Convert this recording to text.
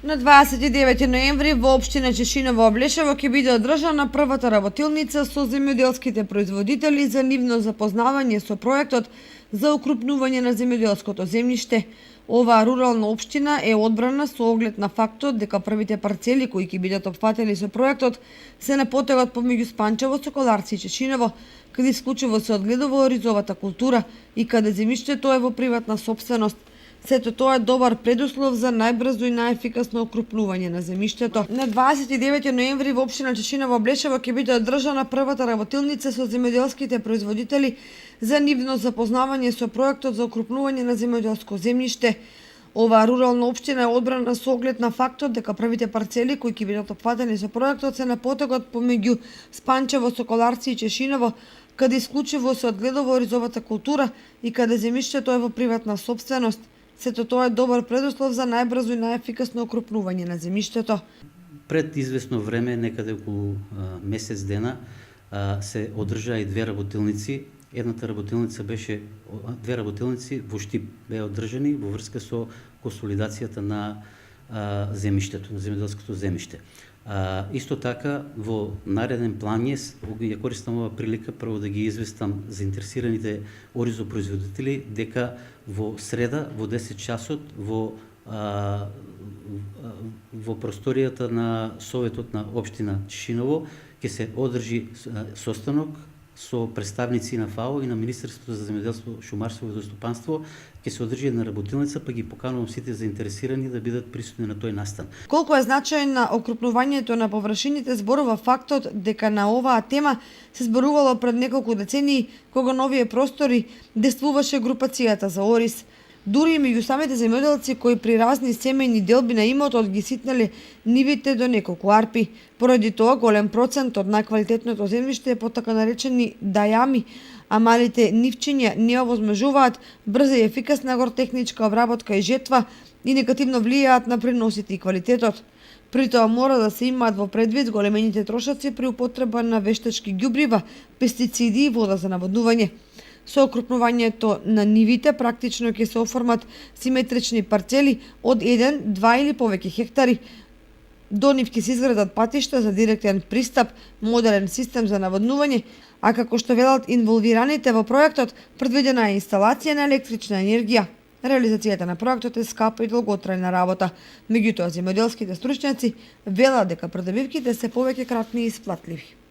На 29 ноември во општина Чешиново Облешево ќе биде одржана првата работилница со земјоделските производители за нивно запознавање со проектот за укрупнување на земјоделското земјиште. Оваа рурална општина е одбрана со оглед на фактот дека првите парцели кои ќе бидат опфатени со проектот се на потегот помеѓу Спанчево, Соколарци и Чешиново, каде исклучиво се одгледува оризовата култура и каде земјиштето е во приватна сопственост. Сето тоа е добар предуслов за најбрзо и најефикасно окрупнување на земјиштето. На 29 ноември во општина Чешиново Облешево ќе биде одржана првата работилница со земјоделските производители за нивно запознавање со проектот за окрупнување на земјоделско земјиште. Оваа рурална општина е одбрана со оглед на фактот дека првите парцели кои ќе бидат опфатени со проектот се на потегот помеѓу Спанчево, Соколарци и Чешиново, каде исклучиво се одгледува оризовата култура и каде земјиштето е во приватна сопственост. Сето тоа е добар предуслов за најбрзо и најефикасно окрупнување на земјиштето. Пред известно време, некаде околу месец дена, се одржаа и две работилници. Едната работилница беше, две работилници во Штип беа одржани во врска со консолидацијата на земјиштето, на земјоделското земјиште. Исто така, во нареден план ја користам ова прилика прво да ги известам заинтересираните оризопроизводители дека во среда во 10 часот во просторијата на Советот на општина Чешиново ќе се одржи состанок со представници на ФАО и на Министерството за земјоделство, шумарство и водостопанство. Ќе се одржи една работилница, па ги поканувам сите заинтересирани да бидат присутни на тој настан. Колку е значајно окрупнувањето на површините зборува фактот дека на оваа тема се зборувало пред неколку децении кога на овие простори действуваше групацијата за Орис. Дури и меѓу самите земјоделци кои при разни семејни делби на имотот ги ситнале нивите до неколку арпи. Поради тоа голем процент од најквалитетното земјиште е по така наречени дајами, а малите нивчиња не овозможуваат брза и ефикасна агротехничка обработка и жетва и негативно влијаат на приносите и квалитетот. При тоа мора да се имаат во предвид големените трошоци при употреба на вештачки ѓубрива, пестициди и вода за наводнување. Со окрупнувањето на нивите практично ќе се оформат симетрични парцели од 1, 2 или повеќе хектари. До нив ќе се изградат патишта за директен пристап, модерен систем за наводнување, а како што велат инволвираните во проектот, предвидена е инсталација на електрична енергија. Реализацијата на проектот е скапа и долготрајна работа. Меѓутоа, земјоделските стручњаци велат дека придобивките се повеќе кратни и исплатливи.